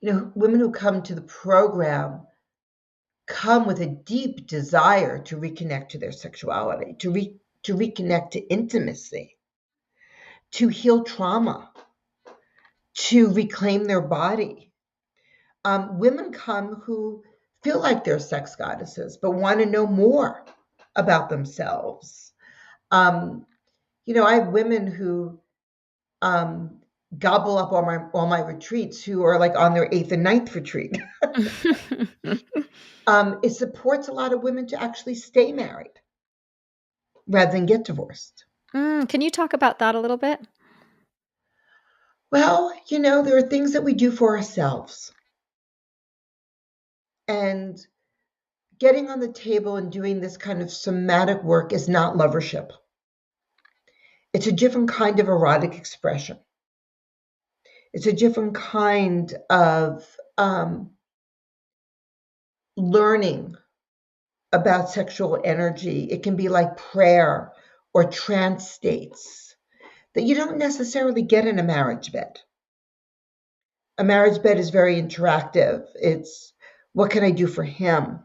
who come to the program come with a deep desire to reconnect to their sexuality, to reconnect to intimacy, to heal trauma, to reclaim their body. Women come who feel like they're sex goddesses, but want to know more about themselves. Um, I have women who um, gobble up all my retreats, who are like on their eighth and ninth retreat. It supports a lot of women to actually stay married rather than get divorced. Can you talk about that a little bit? Well, there are things that we do for ourselves. And getting on the table and doing this kind of somatic work is not lovership. It's a different kind of erotic expression. It's a different kind of learning about sexual energy. It can be like prayer or trance states that you don't necessarily get in a marriage bed. A marriage bed is very interactive. It's, what can I do for him?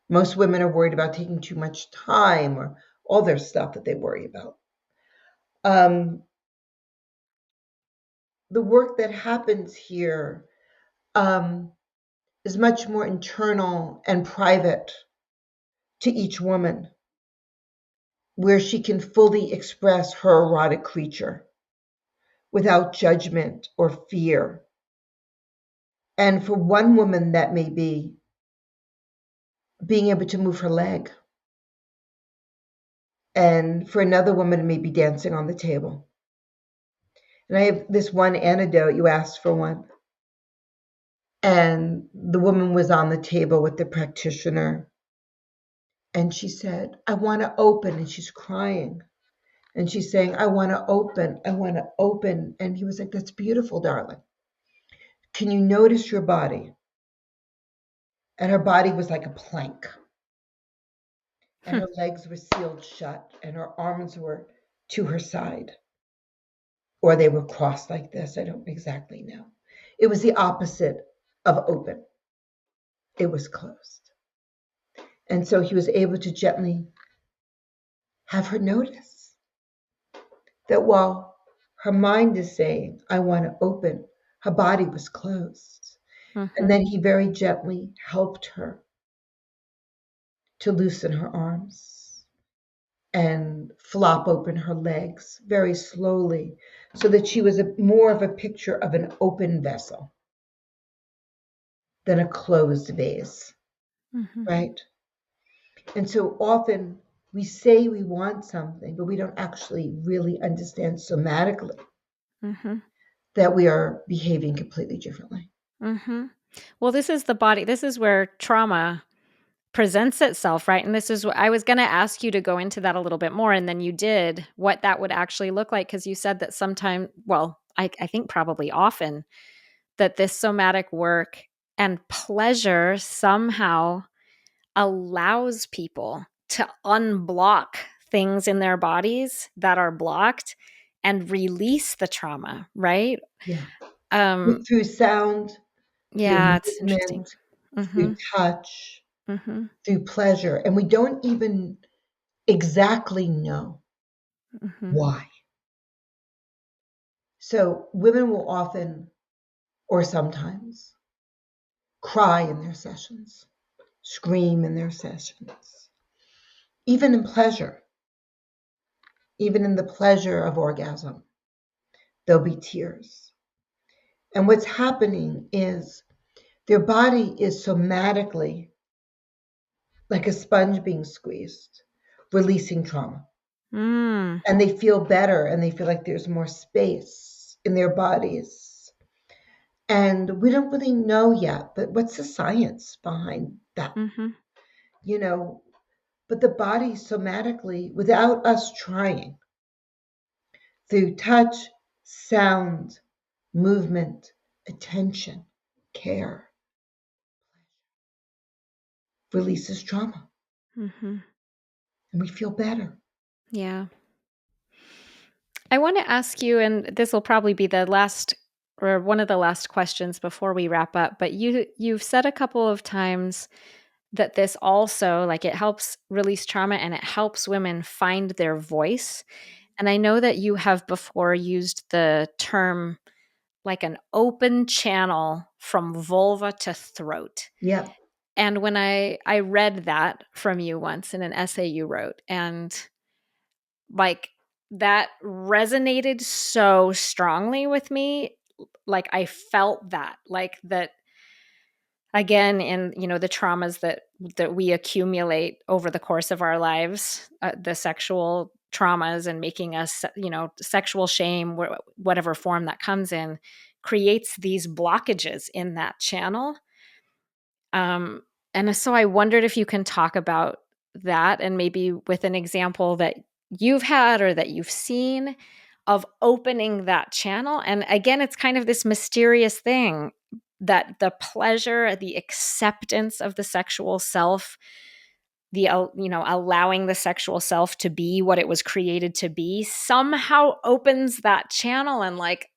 Most women are worried about taking too much time, or all their stuff that they worry about. Um, the work that happens here is much more internal and private to each woman, where she can fully express her erotic creature without judgment or fear. And for one woman, that may be being able to move her leg. And for another woman, it may be dancing on the table. And I have this one anecdote, you asked for one. And the woman was on the table with the practitioner. And she said, I want to open. And she's crying. And she's saying, I want to open. I want to open. And he was like, that's beautiful, darling. Can you notice your body? And her body was like a plank. And her legs were sealed shut. And her arms were to her side. Or they were crossed like this. I don't exactly know. It was the opposite of open. It was closed. And so he was able to gently have her notice that while her mind is saying, I want to open, her body was closed. And then he very gently helped her to loosen her arms and flop open her legs very slowly so that she was more of a picture of an open vessel than a closed vase, right? And so often we say we want something, but we don't actually really understand somatically that we are behaving completely differently. Well, this is the body. This is where trauma presents itself, right? And this is what I was going to ask you to go into that a little bit more. And then you did what that would actually look like. Because you said that sometime, well, I think probably often, that this somatic work and pleasure somehow allows people to unblock things in their bodies that are blocked and release the trauma, right? Yeah. Um, Through sound, through yeah, it's interesting. movement, Mm-hmm. through touch, Mm-hmm. through pleasure. And we don't even exactly know Mm-hmm. why. So women will often, or sometimes, cry in their sessions, scream in their sessions, even in pleasure, even in the pleasure of orgasm, there'll be tears. And what's happening is their body is somatically like a sponge being squeezed, releasing trauma. Mm. And they feel better and they feel like there's more space in their bodies. And we don't really know yet, but what's the science behind that? Mm-hmm. You know, but the body somatically, without us trying, through touch, sound, movement, attention, care, releases trauma. Mm-hmm. And we feel better. Yeah. I want to ask you, and this will probably be the last or one of the last questions before we wrap up, but you've said a couple of times that this also, like, it helps release trauma and it helps women find their voice. And I know that you have before used the term like an open channel from vulva to throat. Yeah. And when I read that from you once in an essay you wrote, and like that resonated so strongly with me. Like I felt that, like that again in the traumas that we accumulate over the course of our lives, the sexual traumas and making us, sexual shame, whatever form that comes in, creates these blockages in that channel. And so I wondered if you can talk about that and maybe with an example that you've had or that you've seen of opening that channel. And again, it's kind of this mysterious thing that the pleasure, the acceptance of the sexual self, the allowing the sexual self to be what it was created to be somehow opens that channel and like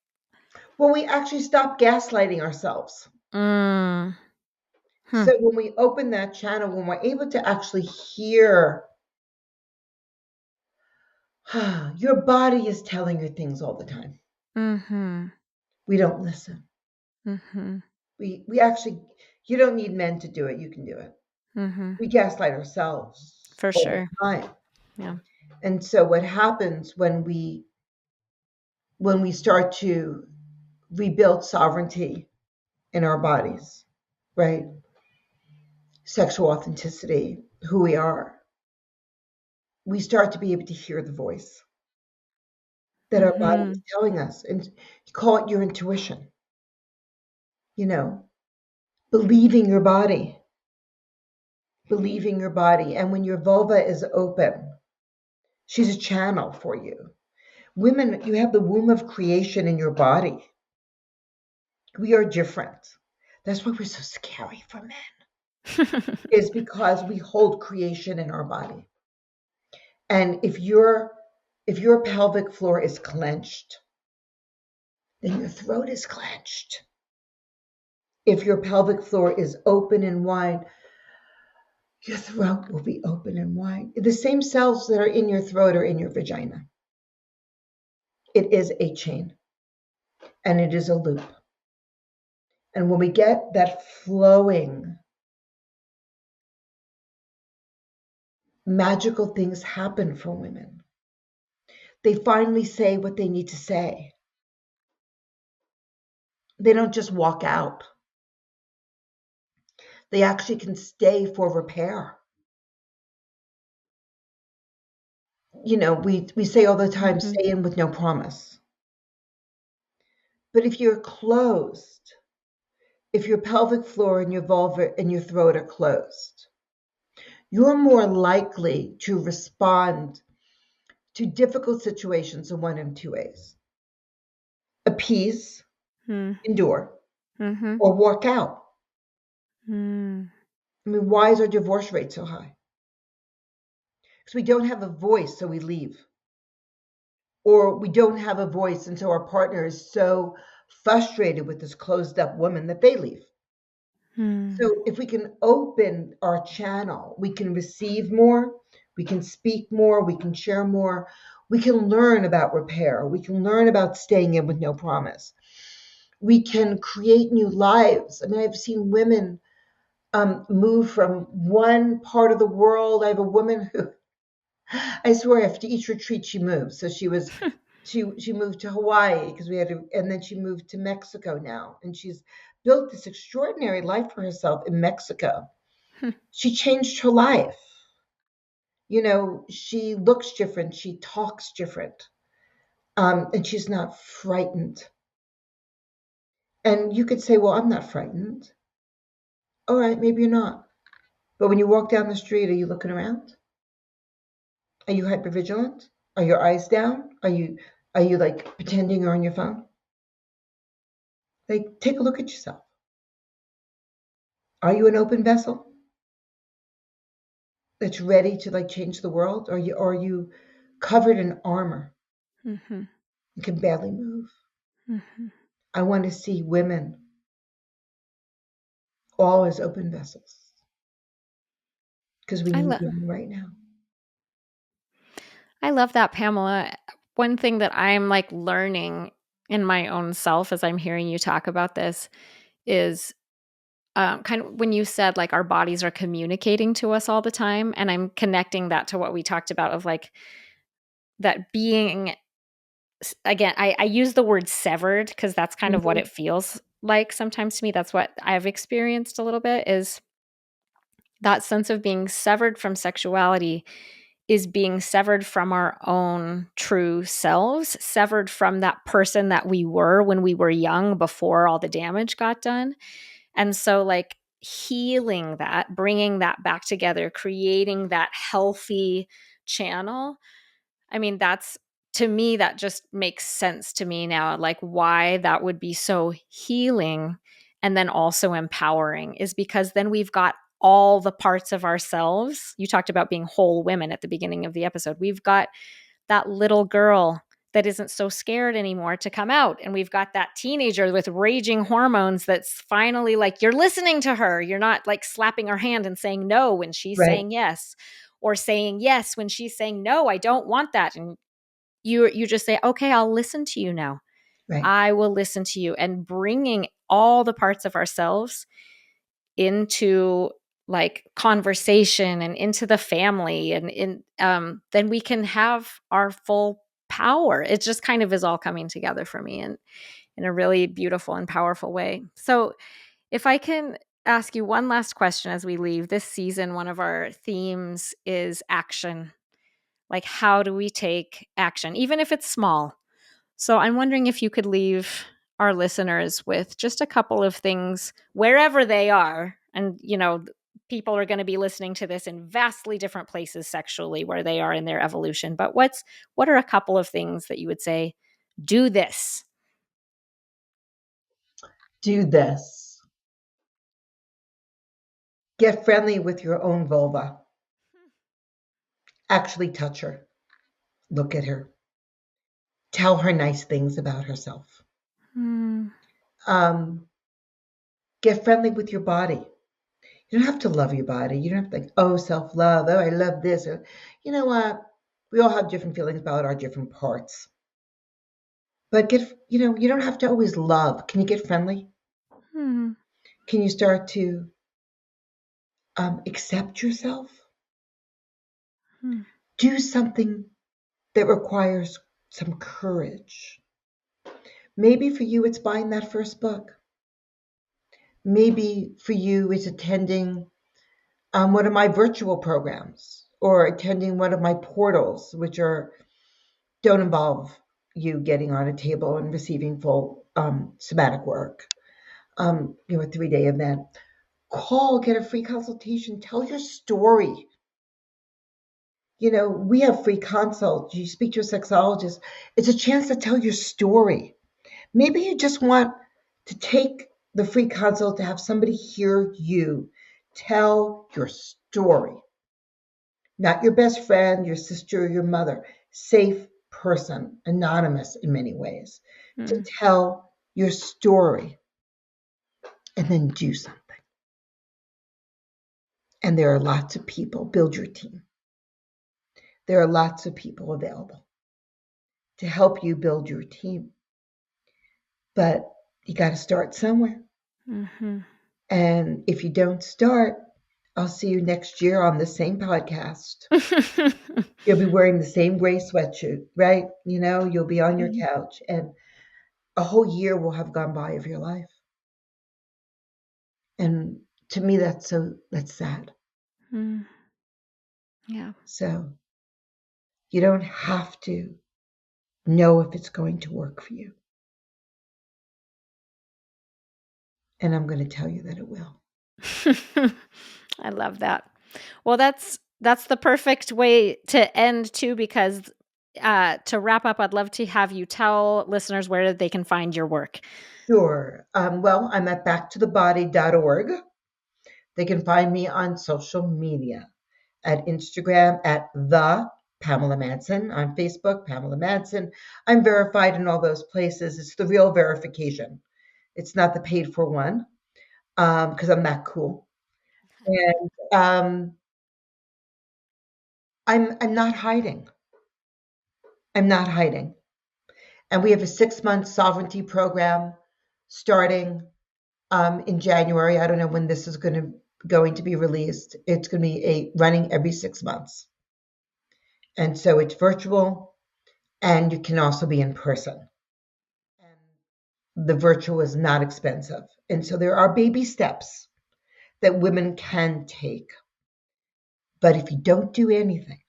Well, we actually stop gaslighting ourselves. mm, hmm, So when we open that channel, when we're able to actually hear Your body is telling you things all the time. Mhm. We don't listen. Mhm. We actually, you don't need men to do it. You can do it. Mhm. We gaslight ourselves For all sure. the time. Yeah. And so what happens when we start to rebuild sovereignty in our bodies, right? Sexual authenticity, who we are, we start to be able to hear the voice that our body is Mhm. telling us. And you call it your intuition, you know, believing your body, believing your body. And when your vulva is open, she's a channel for you. Women, you have the womb of creation in your body. We are different. That's why we're so scary for men, is because we hold creation in our body. And if your pelvic floor is clenched, then your throat is clenched. If your pelvic floor is open and wide, your throat will be open and wide. The same cells that are in your throat are in your vagina. It is a chain and it is a loop. And when we get that flowing, magical things happen for women. They finally say what they need to say. They don't just walk out. They actually can stay for repair. We say all the time, Mhm. stay in with no promise. But if you're closed, if your pelvic floor and your vulva and your throat are closed, you're more likely to respond to difficult situations in one of two ways: appease, Mm. endure, Mhm. or walk out. Mm. I mean, why is our divorce rate so high? Because we don't have a voice, so we leave. Or we don't have a voice, and so our partner is so frustrated with this closed up woman that they leave. Mm. So if we can open our channel, we can receive more, we can speak more, we can share more, we can learn about repair, we can learn about staying in with no promise. We can create new lives. I mean, I've seen women move from one part of the world. I have a woman who, I swear, after each retreat she moved. So she moved to Hawaii because we had to, and then she moved to Mexico now, and she's built this extraordinary life for herself in Mexico. She changed her life. She looks different, she talks different, and she's not frightened. And you could say, well, I'm not frightened. All right, maybe you're not. But when you walk down the street, are you looking around? Are you hypervigilant? Are your eyes down? Are you like pretending you're on your phone? Like, take a look at yourself. Are you an open vessel that's ready to like change the world? Are you covered in armor Mhm. and can barely move? Mhm. I want to see women all as open vessels because we I need love them right now. I love that, Pamela. One thing that I'm like learning in my own self as I'm hearing you talk about this is kind of when you said like our bodies are communicating to us all the time. And I'm connecting that to what we talked about of like that being, again, I use the word severed because that's kind of what Mhm. it feels like sometimes to me. That's what I've experienced a little bit is that sense of being severed from sexuality is being severed from our own true selves, severed from that person that we were when we were young before all the damage got done. And so, like, healing that, bringing that back together, creating that healthy channel. I mean, that's to me, that just makes sense to me now. Like, why that would be so healing and then also empowering is because then we've got all the parts of ourselves. You talked about being whole women at the beginning of the episode. We've got that little girl that isn't so scared anymore to come out. And we've got that teenager with raging hormones that's finally like, you're listening to her. You're not like slapping her hand and saying no when she's Right. saying yes, or saying yes when she's saying no, I don't want that. And you just say, okay, I'll listen to you now. Right. I will listen to you, and bringing all the parts of ourselves into like conversation and into the family, and then we can have our full power. It just kind of is all coming together for me in a really beautiful and powerful way. So if I can ask you one last question as we leave this season, one of our themes is action. Like, how do we take action, even if it's small? So I'm wondering if you could leave our listeners with just a couple of things wherever they are. And, people are going to be listening to this in vastly different places sexually where they are in their evolution. But what are a couple of things that you would say, do this? Do this. Get friendly with your own vulva. Actually touch her. Look at her. Tell her nice things about herself. Hmm. Um, get friendly with your body. You don't have to love your body. You don't have to think, oh, self-love. Oh, I love this. Or, you know what? We all have different feelings about our different parts. But you don't have to always love. Can you get friendly? Hmm. Can you start to accept yourself? Hmm. Do something that requires some courage. Maybe for you, it's buying that first book. Maybe for you, it's attending one of my virtual programs or attending one of my portals, which don't involve you getting on a table and receiving full somatic work. A 3-day event. Call, get a free consultation, tell your story. We have free consults. You speak to a sexologist. It's a chance to tell your story. Maybe you just want to take the free consult to have somebody hear you tell your story. Not your best friend, your sister, or your mother. Safe person, anonymous in many ways, to Hmm. tell your story and then do something. And there are lots of people. Build your team. There are lots of people available to help you build your team. But you got to start somewhere. Mm-hmm. And if you don't start, I'll see you next year on the same podcast. You'll be wearing the same gray sweatshirt, right? You'll be on your couch, and a whole year will have gone by of your life. And to me, that's sad. Mm. Yeah. So you don't have to know if it's going to work for you. And I'm going to tell you that it will. I love that. Well, that's the perfect way to end too, because to wrap up, I'd love to have you tell listeners where they can find your work. Sure. Well, I'm at backtothebody.org. They can find me on social media at Instagram at the Pamela Madsen, on Facebook, Pamela Madsen. I'm verified in all those places. It's the real verification. It's not the paid for one, because I'm that cool. And I'm not hiding. I'm not hiding. And we have a 6-month sovereignty program starting in January. I don't know when this is going to be released. It's going to be running every 6 months. And so it's virtual, and you can also be in person. And the virtual is not expensive. And so there are baby steps that women can take. But if you don't do anything,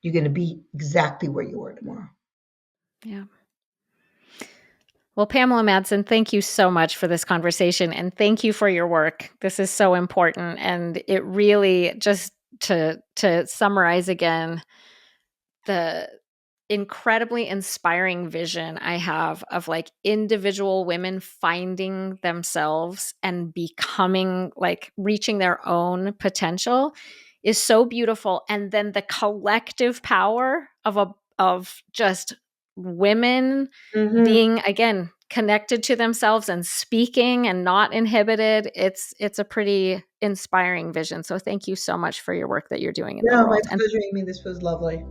you're going to be exactly where you are tomorrow. Yeah. Well, Pamela Madsen, thank you so much for this conversation, and thank you for your work. This is so important, and it really, just to summarize again, the incredibly inspiring vision I have of like individual women finding themselves and becoming, like, reaching their own potential is so beautiful. And then the collective power of just women Mm-hmm. being, again, connected to themselves and speaking and not inhibited. It's a pretty inspiring vision. So thank you so much for your work that you're doing in the No, my world. And pleasure, Amy. This was lovely.